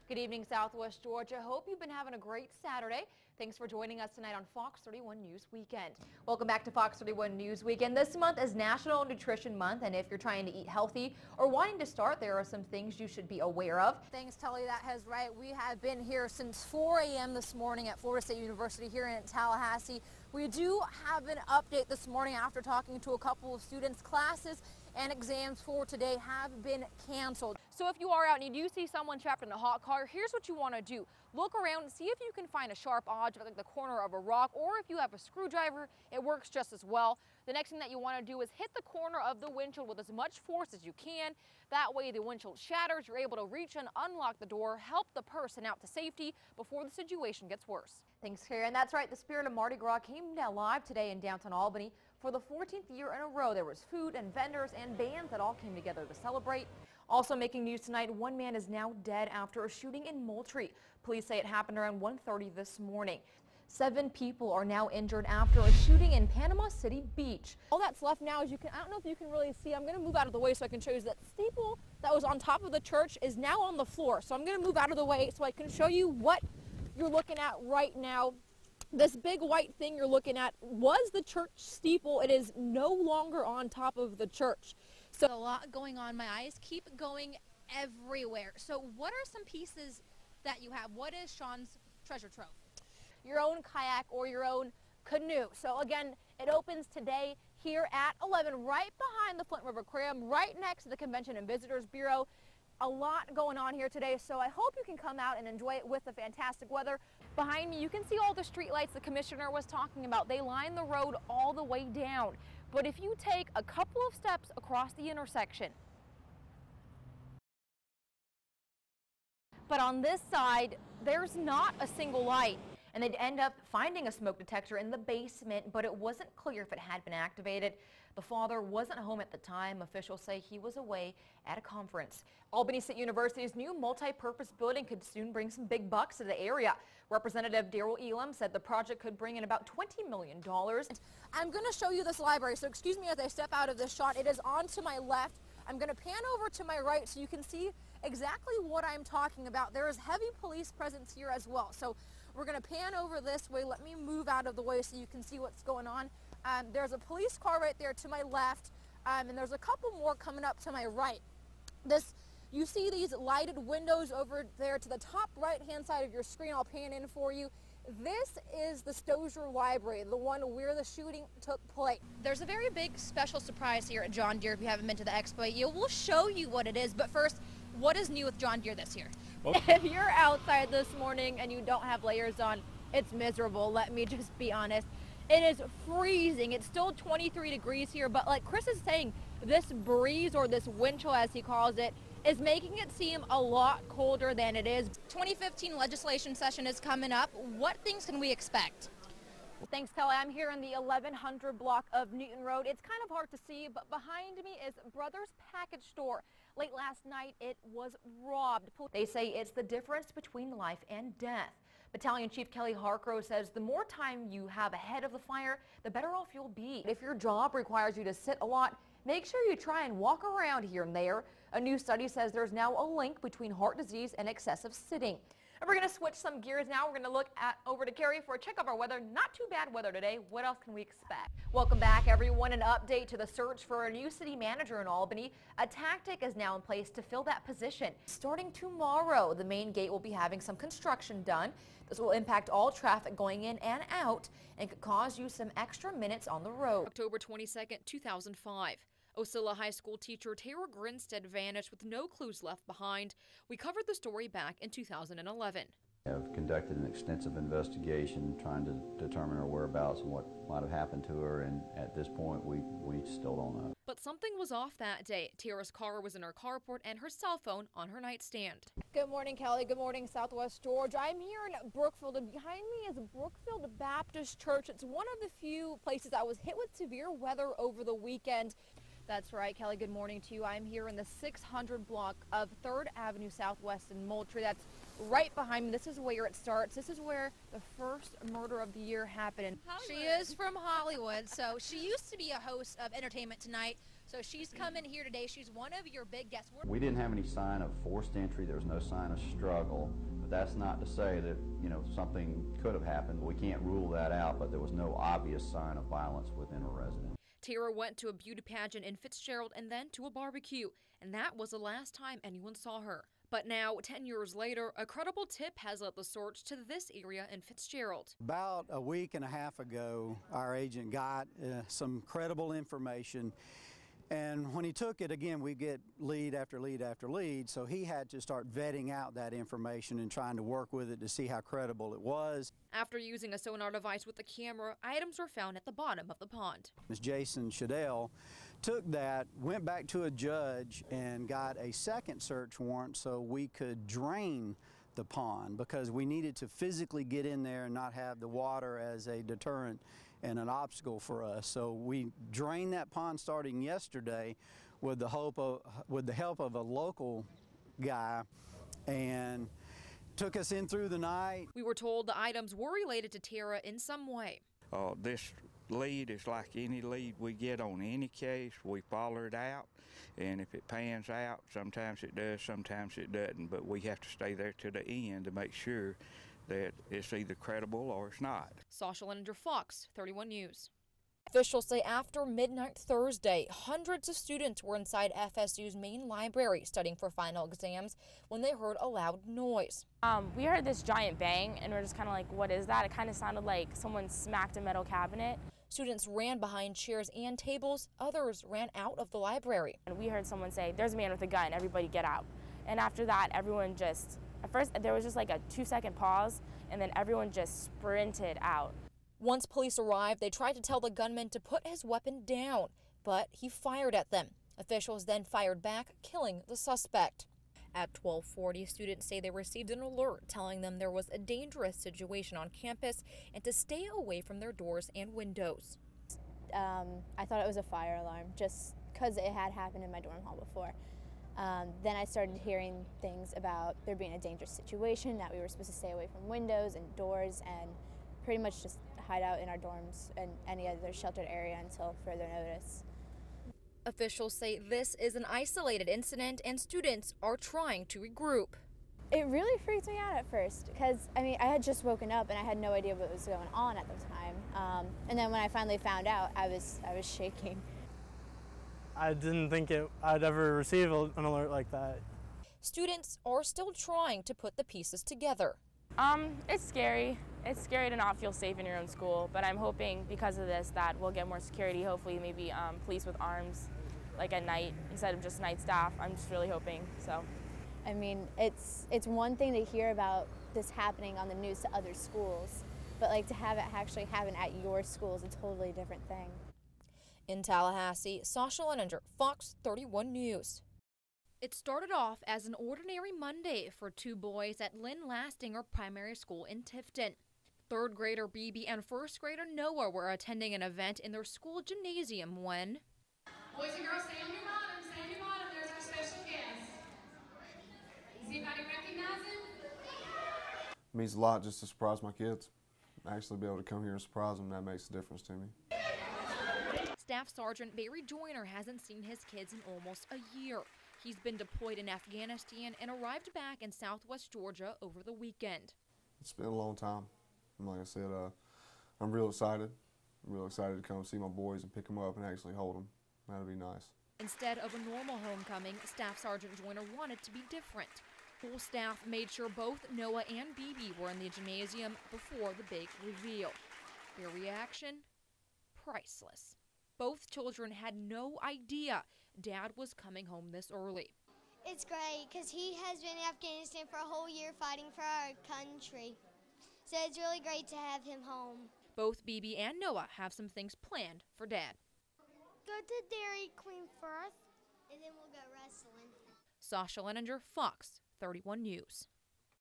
Good evening, Southwest Georgia. Hope you've been having a great Saturday. Thanks for joining us tonight on Fox 31 News Weekend. Welcome back to Fox 31 News Weekend. This month is National Nutrition Month, and if you're trying to eat healthy or wanting to start, there are some things you should be aware of. Thanks, Tully. That is right. We have been here since 4 a.m. this morning at Florida State University here in Tallahassee. We do have an update this morning after talking to a couple of students. Classes and exams for today have been canceled. So if you are out and you do see someone trapped in a hot car, here's what you want to do. Look around and see if you can find a sharp object like the corner of a rock, or if you have a screwdriver, it works just as well. The next thing that you want to do is hit the corner of the windshield with as much force as you can. That way the windshield shatters, you're able to reach and unlock the door, help the person out to safety before the situation gets worse. Thanks, Carrie. And that's right, the spirit of Mardi Gras came alive today in downtown Albany. For the 14th year in a row, there was food and vendors and bands that all came together to celebrate. Also making news tonight, one man is now dead after a shooting in Moultrie. Police say it happened around 1:30 this morning. 7 people are now injured after a shooting in Panama City Beach. All that's left now is I don't know if you can really see, I'm going to move out of the way so I can show you that steeple that was on top of the church is now on the floor. So I'm going to move out of the way so I can show you what you're looking at right now. This big white thing you're looking at was the church steeple. It is no longer on top of the church. So a lot going on. My eyes keep going everywhere. So what are some pieces that you have? What is Sean's treasure trove? Your own kayak or your own canoe. So again, it opens today here at 11 right behind the Flint River Aquarium, right next to the Convention and Visitors Bureau. A lot going on here today, so I hope you can come out and enjoy it with the fantastic weather. Behind me, you can see all the street lights the commissioner was talking about. They line the road all the way down. But if you take a couple of steps across the intersection, but on this side, there's not a single light. And they'd end up finding a smoke detector in the basement, but it wasn't clear if it had been activated. The father wasn't home at the time. Officials say he was away at a conference. Albany State University's new multi-purpose building could soon bring some big bucks to the area. Representative Daryl Elam said the project could bring in about $20 million. I'm going to show you this library, so excuse me as I step out of this shot. It is on to my left. I'm going to pan over to my right so you can see exactly what I'm talking about. There is heavy police presence here as well. So we're going to pan over this way. Let me move out of the way so you can see what's going on. There's a police car right there to my left, and there's a couple more coming up to my right. You see these lighted windows over there to the top right-hand side of your screen. I'll pan in for you. This is the Stozier Library, the one where the shooting took place. There's a very big special surprise here at John Deere if you haven't been to the expo. We'll show you what it is, but first, what is new with John Deere this year? If you're outside this morning and you don't have layers on, it's miserable. Let me just be honest. It is freezing. It's still 23 degrees here, but like Chris is saying, this breeze, or this wind chill as he calls it, is making it seem a lot colder than it is. 2015 legislation session is coming up. What things can we expect? Thanks, Kelly. I'm here in the 1100 block of Newton Road. It's kind of hard to see, but behind me is Brothers Package Store. Late last night, it was robbed. They say it's the difference between life and death. Battalion Chief Kelly Harcrow says the more time you have ahead of the fire, the better off you'll be. If your job requires you to sit a lot, make sure you try and walk around here and there. A new study says there's now a link between heart disease and excessive sitting. And we're going to switch some gears now. We're going to look over to Carrie for a check of our weather. Not too bad weather today. What else can we expect? Welcome back, everyone. An update to the search for a new city manager in Albany. A tactic is now in place to fill that position. Starting tomorrow, the main gate will be having some construction done. This will impact all traffic going in and out and could cause you some extra minutes on the road. October 22nd, 2005. Osceola High School teacher Tara Grinstead vanished with no clues left behind. We covered the story back in 2011. I've conducted an extensive investigation trying to determine her whereabouts and what might have happened to her, and at this point we still don't know. But something was off that day. Tara's car was in her carport and her cell phone on her nightstand. Good morning, Kelly. Good morning, Southwest Georgia. I'm here in Brookfield, and behind me is Brookfield Baptist Church. It's one of the few places that was hit with severe weather over the weekend. That's right, Kelly. Good morning to you. I'm here in the 600 block of 3rd Avenue Southwest in Moultrie. That's right behind me. This is where it starts. This is where the first murder of the year happened. She is from Hollywood, so she used to be a host of Entertainment Tonight. So she's coming here today. She's one of your big guests. We didn't have any sign of forced entry. There was no sign of struggle. But that's not to say that, something could have happened. We can't rule that out, but there was no obvious sign of violence within a residence. Tara went to a beauty pageant in Fitzgerald and then to a barbecue, and that was the last time anyone saw her. But now, 10 years later, a credible tip has led the search to this area in Fitzgerald. About a week and a half ago, our agent got some credible information. And when he took it, again, we get lead after lead after lead, so he had to start vetting out that information and trying to work with it to see how credible it was. After using a sonar device with a camera, items were found at the bottom of the pond. Ms. Jason Shadell took that, went back to a judge, and got a second search warrant so we could drain the pond because we needed to physically get in there and not have the water as a deterrent and an obstacle for us. So we drained that pond starting yesterday with the help of a local guy, and took us in through the night. We were told the items were related to Tara in some way. This lead is like any lead we get on any case. We follow it out, and if it pans out, sometimes it does, sometimes it doesn't, but we have to stay there to the end to make sure that it's either credible or it's not. Sasha Lenninger, Fox 31 News. Officials say after midnight Thursday, hundreds of students were inside FSU's main library studying for final exams when they heard a loud noise. We heard this giant bang, and we're just kind of like, what is that? It kind of sounded like someone smacked a metal cabinet. Students ran behind chairs and tables. Others ran out of the library. And we heard someone say, "There's a man with a gun, everybody get out." And after that, everyone just, at first there was just like a 2-second pause, and then everyone just sprinted out. Once police arrived, they tried to tell the gunman to put his weapon down, but he fired at them. Officials then fired back, killing the suspect. At 12:40, students say they received an alert telling them there was a dangerous situation on campus and to stay away from their doors and windows. I thought it was a fire alarm just because it had happened in my dorm hall before. Then I started hearing things about there being a dangerous situation, that we were supposed to stay away from windows and doors and pretty much just hide out in our dorms and any other sheltered area until further notice. Officials say this is an isolated incident and students are trying to regroup. It really freaked me out at first because, I had just woken up and I had no idea what was going on at the time. And then when I finally found out, I was shaking. I didn't think I'd ever receive an alert like that. Students are still trying to put the pieces together. It's scary. It's scary to not feel safe in your own school, but I'm hoping because of this that we'll get more security, hopefully maybe police with arms, like at night, instead of just night staff. I'm just really hoping, so. It's one thing to hear about this happening on the news to other schools, but like to have it actually happen at your school is a totally different thing. In Tallahassee, Sasha Lenninger, Fox 31 News. It started off as an ordinary Monday for two boys at Lynn Lastinger Primary School in Tifton. Third grader BB and first grader Noah were attending an event in their school gymnasium when... Boys and girls, stay on your bottom, stay on your bottom. There's our special guest. Does anybody recognize him? It means a lot just to surprise my kids. Actually be able to come here and surprise them, that makes a difference to me. Staff Sergeant Barry Joyner hasn't seen his kids in almost a year. He's been deployed in Afghanistan and arrived back in southwest Georgia over the weekend. It's been a long time. And like I said, I'm real excited. I'm real excited to come see my boys and pick them up and actually hold them. That'll be nice. Instead of a normal homecoming, Staff Sergeant Joyner wanted to be different. School staff made sure both Noah and BB were in the gymnasium before the big reveal. Their reaction? Priceless. Both children had no idea Dad was coming home this early. It's great because he has been in Afghanistan for a whole year fighting for our country. So it's really great to have him home. Both BB and Noah have some things planned for Dad. Go to Dairy Queen first, and then we'll go wrestling. Sasha Lenninger, Fox 31 News.